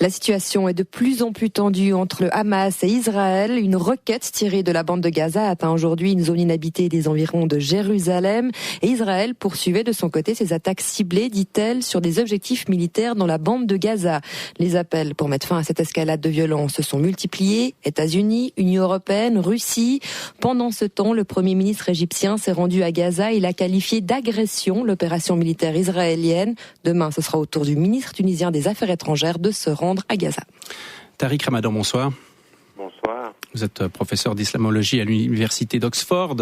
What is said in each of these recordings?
La situation est de plus en plus tendue entre le Hamas et Israël. Une roquette tirée de la bande de Gaza atteint aujourd'hui une zone inhabitée des environs de Jérusalem. Et Israël poursuivait de son côté ses attaques ciblées, dit-elle, sur des objectifs militaires dans la bande de Gaza. Les appels pour mettre fin à cette escalade de violence se sont multipliés. États-Unis, Union européenne, Russie. Pendant ce temps, le Premier ministre égyptien s'est rendu à Gaza. Il a qualifié d'agression l'opération militaire israélienne. Demain, ce sera au tour du ministre tunisien des Affaires étrangères de se rendre à Gaza. Tariq Ramadan, bonsoir. Bonsoir. Vous êtes professeur d'islamologie à l'université d'Oxford,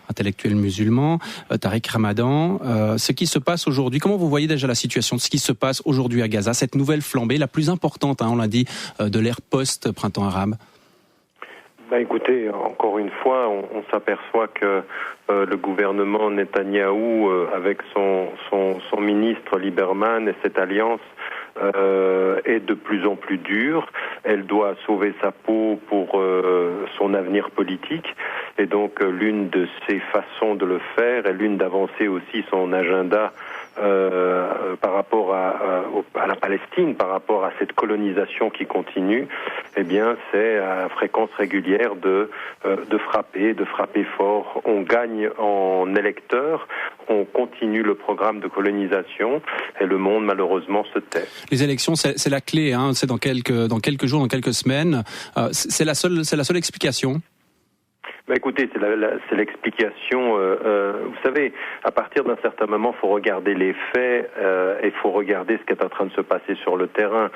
intellectuel musulman. Tariq Ramadan, ce qui se passe aujourd'hui, comment vous voyez déjà la situation de ce qui se passe aujourd'hui à Gaza, cette nouvelle flambée, la plus importante, on l'a dit, de l'ère post-printemps arabe? Écoutez, encore une fois, on s'aperçoit que le gouvernement Netanyahou, avec son ministre Lieberman et cette alliance, est de plus en plus dure. Elle doit sauver sa peau pour son avenir politique. Et donc, l'une de ses façons de le faire est l'une d'avancer aussi son agenda par rapport à la Palestine, par rapport à cette colonisation qui continue. Eh bien, c'est à fréquence régulière de frapper fort. On gagne en électeurs, on continue le programme de colonisation et le monde malheureusement se tait. Les élections, c'est la clé, c'est dans quelques jours, dans quelques semaines. C'est la seule explication. Écoutez, c'est l'explication. Vous savez, à partir d'un certain moment, il faut regarder les faits et il faut regarder ce qui est en train de se passer sur le terrain.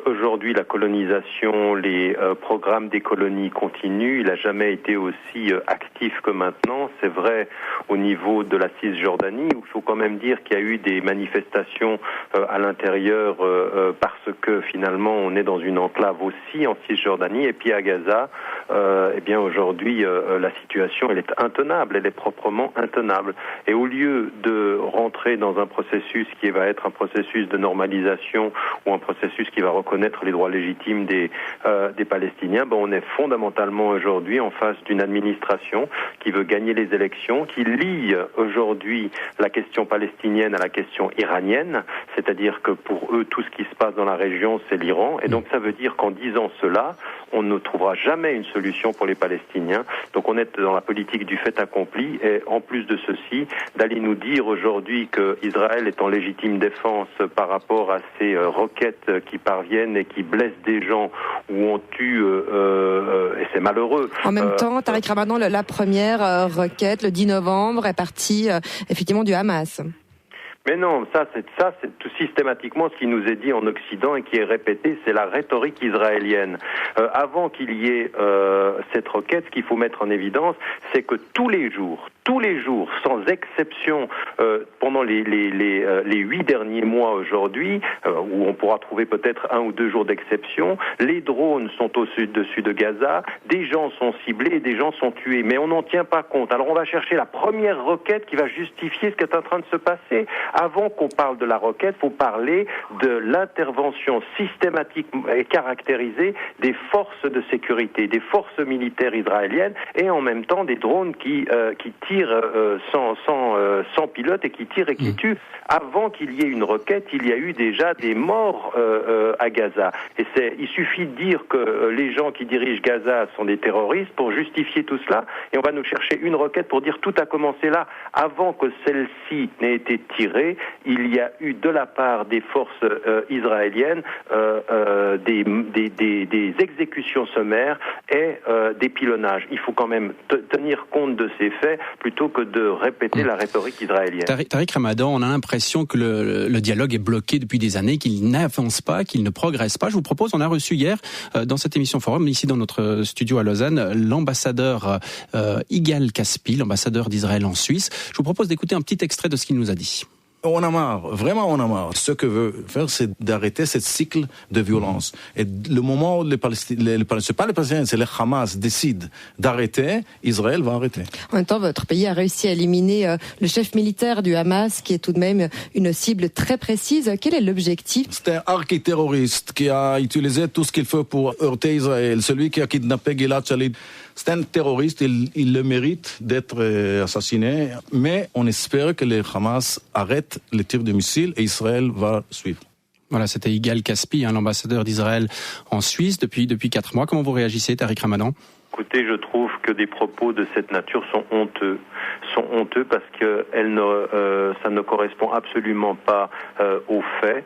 Aujourd'hui, la colonisation, les programmes des colonies continuent. Il n'a jamais été aussi actif que maintenant. C'est vrai au niveau de la Cisjordanie, où il faut quand même dire qu'il y a eu des manifestations à l'intérieur parce que finalement, on est dans une enclave aussi en Cisjordanie. Et puis à Gaza, eh bien aujourd'hui, la situation elle est intenable, elle est proprement intenable. Et au lieu de rentrer dans un processus qui va être un processus de normalisation ou un processus qui va reconnaître les droits légitimes des Palestiniens, on est fondamentalement aujourd'hui en face d'une administration qui veut gagner les élections, qui lie aujourd'hui la question palestinienne à la question iranienne, c'est-à-dire que pour eux tout ce qui se passe dans la région c'est l'Iran, et donc ça veut dire qu'en disant cela, on ne trouvera jamais une solution pour les Palestiniens. Donc on est dans la politique du fait accompli, et en plus de ceci, d'aller nous dire aujourd'hui que Israël est en légitime défense par rapport à ces roquettes qui parviennent et qui blessent des gens ou on tue, et c'est malheureux. En même temps, Tariq Ramadan, la première roquette, le 10 novembre, est partie effectivement du Hamas. Mais non, ça c'est tout systématiquement ce qui nous est dit en Occident et qui est répété, c'est la rhétorique israélienne. Avant qu'il y ait cette requête, ce qu'il faut mettre en évidence, c'est que tous les jours, sans exception, pendant les 8 derniers mois aujourd'hui, où on pourra trouver peut-être 1 ou 2 jours d'exception, les drones sont au-dessus de Gaza, des gens sont ciblés, des gens sont tués, mais on n'en tient pas compte. Alors on va chercher la première requête qui va justifier ce qui est en train de se passer. Avant qu'on parle de la requête, il faut parler de l'intervention systématique et caractérisée des forces de sécurité, des forces militaires israéliennes, et en même temps des drones qui tirent sans pilote et qui tirent et qui tuent. Avant qu'il y ait une requête, il y a eu déjà des morts à Gaza. Et il suffit de dire que les gens qui dirigent Gaza sont des terroristes pour justifier tout cela, et on va nous chercher une requête pour dire tout a commencé là. Avant que celle-ci n'ait été tirée, il y a eu de la part des forces israéliennes des exécutions sommaires et des pilonnages. Il faut quand même tenir compte de ces faits plutôt que de répéter la rhétorique israélienne. Tariq Ramadan, on a l'impression que le dialogue est bloqué depuis des années, qu'il n'avance pas, qu'il ne progresse pas. Je vous propose, on a reçu hier dans cette émission Forum, ici dans notre studio à Lausanne, l'ambassadeur Igal Caspi, l'ambassadeur d'Israël en Suisse. Je vous propose d'écouter un petit extrait de ce qu'il nous a dit. On a marre, vraiment on a marre. Ce que veut faire, c'est d'arrêter ce cycle de violence. Et le moment où c'est pas les Palestiniens, c'est le Hamas décide d'arrêter, Israël va arrêter. En même temps, votre pays a réussi à éliminer le chef militaire du Hamas, qui est tout de même une cible très précise. Quel est l'objectif? C'est un archi-terroriste qui a utilisé tout ce qu'il faut pour heurter Israël. Celui qui a kidnappé Gilad Shalit. C'est un terroriste, il le mérite d'être assassiné, mais on espère que le Hamas arrête les tirs de missiles et Israël va suivre. Voilà, c'était Yigal Caspi, l'ambassadeur d'Israël en Suisse depuis 4 mois. Comment vous réagissez, Tariq Ramadan ? Écoutez, je trouve que des propos de cette nature sont honteux parce que ça ne correspond absolument pas aux faits.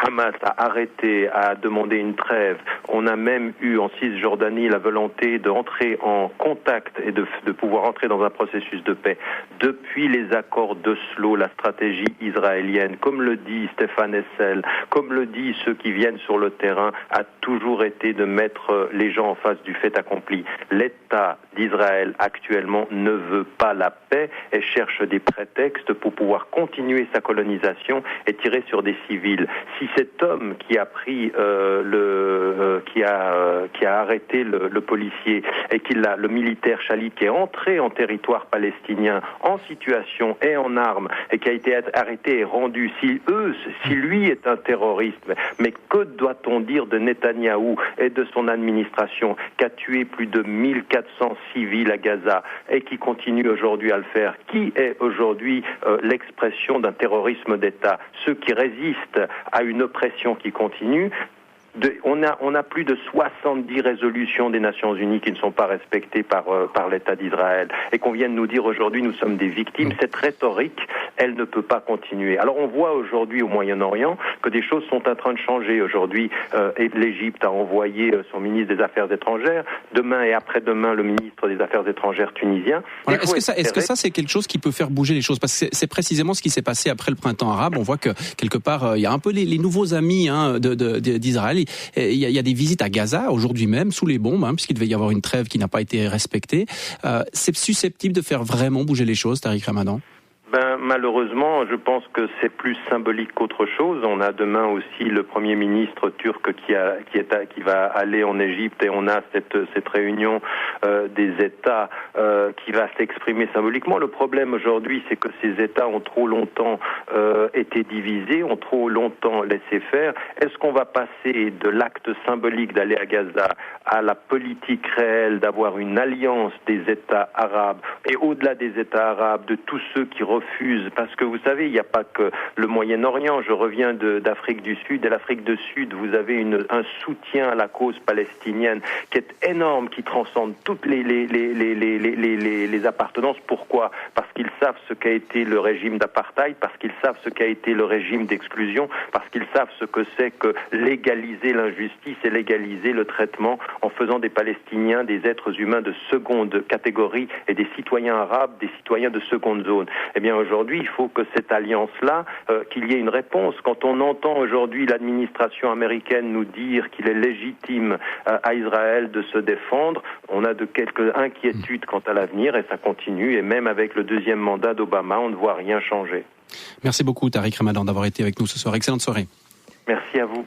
Hamas a arrêté, a demandé une trêve. On a même eu en Cisjordanie la volonté d'entrer en contact et de pouvoir entrer dans un processus de paix. Depuis les accords d'Oslo, la stratégie israélienne, comme le dit Stéphane Hessel, comme le disent ceux qui viennent sur le terrain, a toujours été de mettre les gens en face du fait accompli. L'État d'Israël actuellement ne veut pas la paix et cherche des prétextes pour pouvoir continuer sa colonisation et tirer sur des civils. Si cet homme qui a pris qui a arrêté le policier et le militaire Shalit qui est entré en territoire palestinien en situation et en armes et qui a été arrêté et rendu, si lui est un terroriste, mais que doit-on dire de Netanyahou et de son administration qui a tué plus de 1400 civils à Gaza et qui continue aujourd'hui à le faire? Qui est aujourd'hui l'expression d'un terrorisme d'État? Ceux qui résistent à une oppression qui continue. On a plus de 70 résolutions des Nations Unies qui ne sont pas respectées par l'État d'Israël et qu'on vient de nous dire aujourd'hui nous sommes des victimes. Cette rhétorique, elle ne peut pas continuer. Alors on voit aujourd'hui au Moyen-Orient que des choses sont en train de changer. Aujourd'hui, l'Égypte a envoyé son ministre des Affaires étrangères. Demain et après-demain, le ministre des Affaires étrangères tunisien. Voilà, est-ce que ça c'est quelque chose qui peut faire bouger les choses? Parce que c'est précisément ce qui s'est passé après le printemps arabe. On voit que quelque part il y a un peu les nouveaux amis d'Israël. Il y a des visites à Gaza aujourd'hui même sous les bombes, puisqu'il devait y avoir une trêve qui n'a pas été respectée. C'est susceptible de faire vraiment bouger les choses, Tariq Ramadan? Malheureusement, je pense que c'est plus symbolique qu'autre chose. On a demain aussi le Premier ministre turc qui va aller en Égypte et on a cette réunion des États qui va s'exprimer symboliquement. Le problème aujourd'hui, c'est que ces États ont trop longtemps été divisés, ont trop longtemps laissé faire. Est-ce qu'on va passer de l'acte symbolique d'aller à Gaza à la politique réelle d'avoir une alliance des États arabes et au-delà des États arabes, de tous ceux qui refusent, parce que vous savez, il n'y a pas que le Moyen-Orient. Je reviens d'Afrique du Sud. Et l'Afrique du Sud, vous avez un soutien à la cause palestinienne qui est énorme, qui transcende toutes les appartenances. Pourquoi? Parce qu'ils savent ce qu'a été le régime d'apartheid, parce qu'ils savent ce qu'a été le régime d'exclusion, parce qu'ils savent ce que c'est que légaliser l'injustice et légaliser le traitement en faisant des Palestiniens des êtres humains de seconde catégorie et des citoyens arabes des citoyens de seconde zone. Eh bien aujourd'hui, il faut que cette alliance-là, qu'il y ait une réponse. Quand on entend aujourd'hui l'administration américaine nous dire qu'il est légitime à Israël de se défendre, on a de quelques inquiétudes quant à l'avenir et ça continue. Et même avec le deuxième mandat d'Obama, on ne voit rien changer. Merci beaucoup Tariq Ramadan d'avoir été avec nous ce soir. Excellente soirée. Merci à vous.